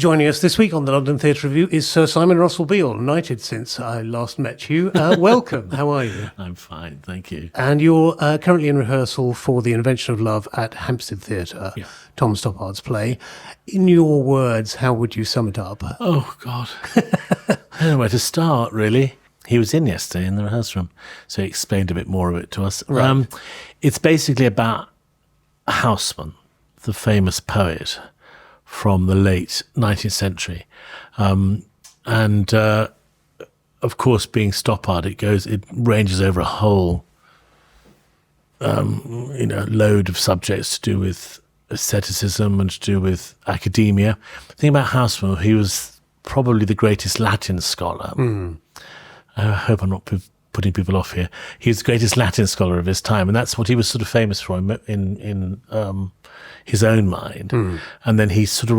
Joining us this week on the London Theatre Review is Sir Simon Russell Beale, knighted since I last met you. Welcome. How are you? I'm fine, thank you. And you're currently in rehearsal for The Invention of Love at Hampstead Theatre, Yeah. Tom Stoppard's play. In your words, how would you sum it up? Oh, God. I don't know where to start, really. He was in yesterday in the rehearsal room, so he explained a bit more of it to us. Right. It's basically about a houseman, the famous poet from the late 19th century. Of course, being Stoppard, it ranges over a whole load of subjects to do with aestheticism and to do with academia. The thing about Houseman, he was probably the greatest Latin scholar. I hope I'm not putting people off here. He was the greatest Latin scholar of his time, and that's what he was sort of famous for in his own mind. And then he sort of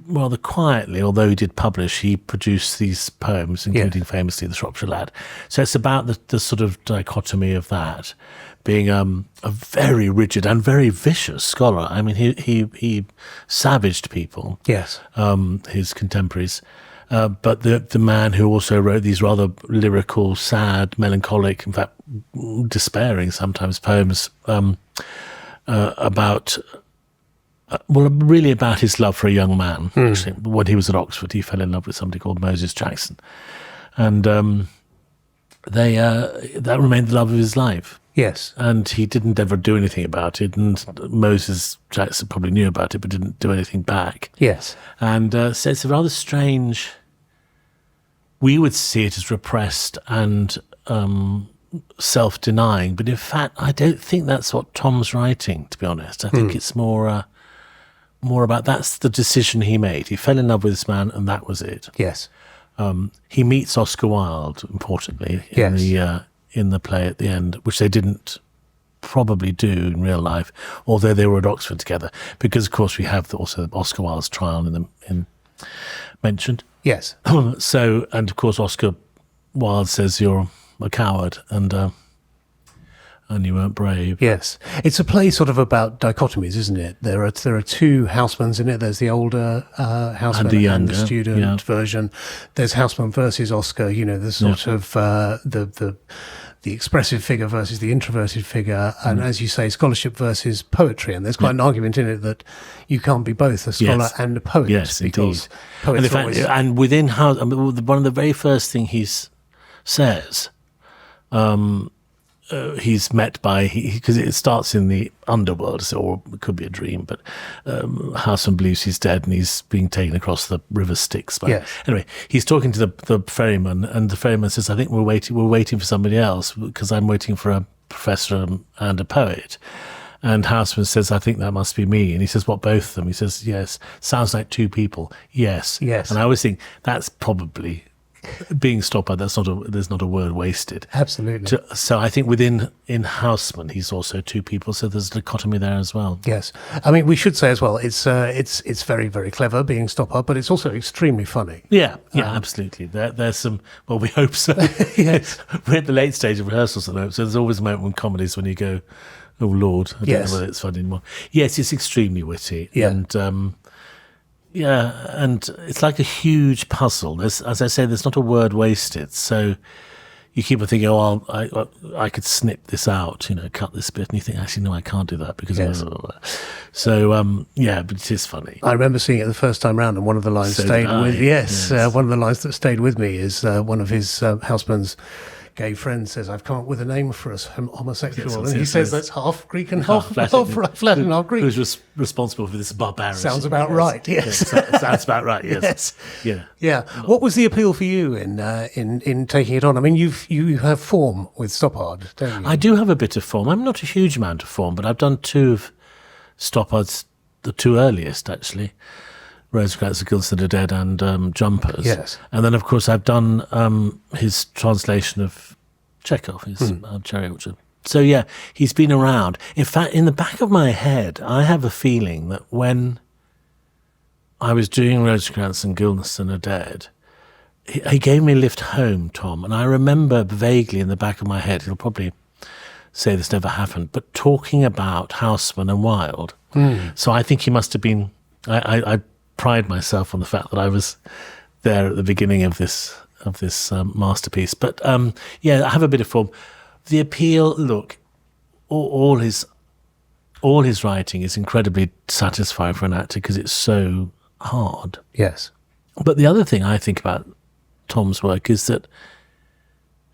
rather quietly, although he did publish, he produced these poems, including famously The Shropshire Lad. So it's about the sort of dichotomy of that, being a very rigid and very vicious scholar. I mean, he savaged people, Yes. his contemporaries. But the man who also wrote these rather lyrical, sad, melancholic, in fact, despairing sometimes poems about his love for a young man. Actually, when he was at Oxford, he fell in love with somebody called Moses Jackson, and that remained the love of his life. Yes. And he didn't ever do anything about it, and Moses Jackson probably knew about it, but didn't do anything back. Yes. And so it's a rather strange. We would see it as repressed and self-denying, but in fact, I don't think that's what Tom's writing, to be honest. I think it's more about that's the decision he made. He fell in love with this man, and that was it. Yes. He meets Oscar Wilde, importantly, in the play at the end, which they didn't probably do in real life, although they were at Oxford together, because of course we have also Oscar Wilde's trial mentioned. Yes. So, and of course Oscar Wilde says you're a coward and you weren't brave. Yes. It's a play sort of about dichotomies, isn't it? There are two Housemans in it. There's the older Houseman And the younger, the student version. There's Houseman versus Oscar, the sort of the expressive figure versus the introverted figure, and as you say, scholarship versus poetry. And there's quite an argument in it that you can't be both a scholar and a poet. Yes, because indeed. poets And within House, one of the very first thing he says, he's met by, because it starts in the underworld, or it could be a dream, but Houseman believes he's dead and he's being taken across the river Styx. Anyway, he's talking to the ferryman, and the ferryman says, I think we're waiting for somebody else, because I'm waiting for a professor and a poet. And Houseman says, I think that must be me. And he says, what, both of them? He says, yes. Sounds like two people. Yes. Yes. And I always think that's probably, being Stoppard, there's not a word wasted. Absolutely. So I think in Houseman, he's also two people. So there's a dichotomy there as well. Yes. I mean, we should say as well, it's very, very clever being Stoppard, but it's also extremely funny. Yeah, absolutely. There's some, well, we hope so. Yes. We're at the late stage of rehearsals, I hope. So there's always a moment when comedies when you go, oh, Lord, I don't know whether it's funny anymore. Yes, it's extremely witty. Yeah. And it's like a huge puzzle. As I say, there's not a word wasted. So you keep on thinking, I could snip this out, cut this bit, and you think, actually, no, I can't do that because So but it is funny. I remember seeing it the first time round, and one of the lines stayed with. Yes, one of the lines that stayed with me is one of his Houseman's gay friend says, I've come up with a name for us, homosexual. And he says that's half Greek and half Latin and half Greek. Who's responsible for this barbarity? Sounds about right, yes. Sounds about right, yes. Yeah. What was the appeal for you in taking it on? I mean, you have form with Stoppard, don't you? I do have a bit of form. I'm not a huge amount of form, but I've done two of Stoppard's, the two earliest, actually. Rosencrantz and Guildenstern are Dead and Jumpers. Yes. And then, of course, I've done his translation of Chekhov, his Cherry Orchard. So, yeah, he's been around. In fact, in the back of my head, I have a feeling that when I was doing Rosencrantz and Guildenstern are Dead, he gave me a lift home, Tom, and I remember vaguely in the back of my head, he'll probably say this never happened, but talking about Houseman and Wilde. So I think he must have been... I pride myself on the fact that I was there at the beginning of this masterpiece. But yeah, I have a bit of form. The appeal, look, all his writing is incredibly satisfying for an actor because it's so hard. Yes. But the other thing I think about Tom's work is that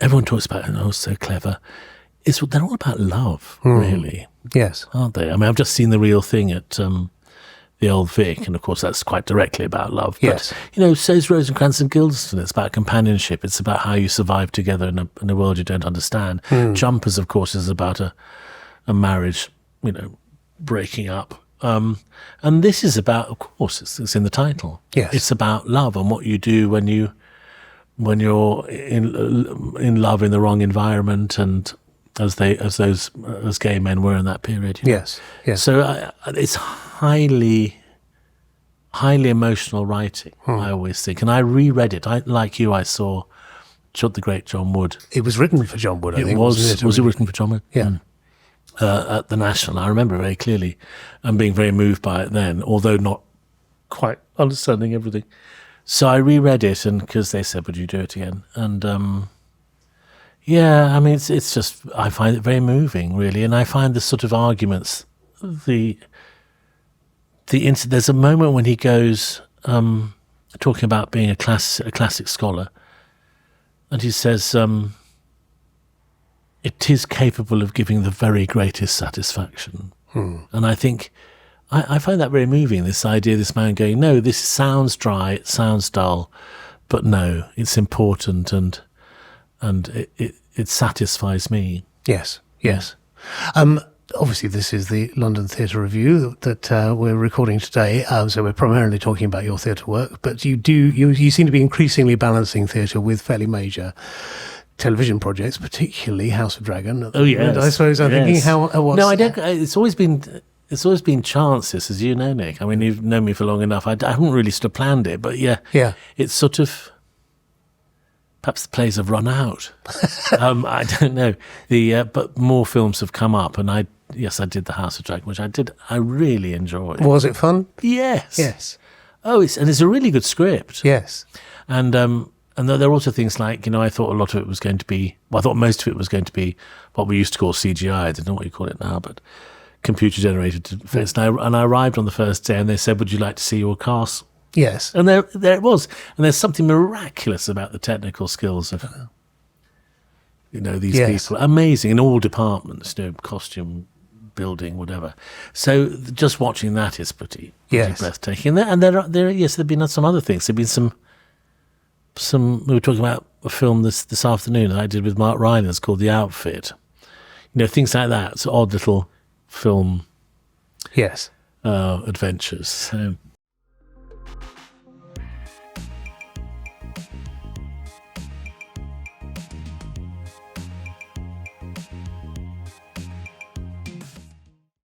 everyone talks about, oh, so clever. They're all about love, really. Yes. Aren't they? I mean, I've just seen The Real Thing at the Old Vic, and of course that's quite directly about love. Yes. But, so's Rosencrantz and Guildenstern. It's about companionship. It's about how you survive together in a world you don't understand. Jumpers, of course, is about a marriage, breaking up. And this is about, of course, it's in the title. Yes. It's about love and what you do when you're in love in the wrong environment, and as gay men were in that period. Yes. Yes. So it's highly emotional writing. I always think, and I reread it. Like you, I saw the great John Wood. It was written for John Wood. I think. Was it written for John Wood? Yeah. At the National, I remember very clearly, and being very moved by it then, although not quite understanding everything. So I reread it, and because they said, "Would you do it again?" And yeah, I mean, it's just, I find it very moving, really, and I find the sort of arguments, there's a moment when he goes talking about being a classic scholar, and he says, it is capable of giving the very greatest satisfaction. And I think, I find that very moving, this idea, this man going, no, this sounds dry, it sounds dull, but no, it's important, and it satisfies me. Yes, yes. Obviously, this is the London Theatre Review that we're recording today, so we're primarily talking about your theatre work, but you seem to be increasingly balancing theatre with fairly major television projects, particularly House of Dragon. Oh, yes. I suppose I'm thinking No, I don't. It's always been chances, as you know, Nick. I mean, you've known me for long enough. I haven't really sort of planned it, but yeah. It's sort of, perhaps the plays have run out. I don't know. But more films have come up, and I did The House of Dragon, which I really enjoyed. Was it fun? Yes. Yes. Oh, it's a really good script. Yes. And there are also things like, I thought a lot of it was going to be, I thought most of it was going to be what we used to call CGI. I don't know what you call it now, but computer-generated effects. And I arrived on the first day, and they said, would you like to see your cast? Yes. And there it was. And there's something miraculous about the technical skills of, these people. Amazing in all departments, costume, building, whatever. So just watching that is pretty breathtaking. And there have been some other things. There have been some. We were talking about a film this afternoon that I did with Mark Rylance called The Outfit. Things like that. So odd little film. Yes. Adventures. So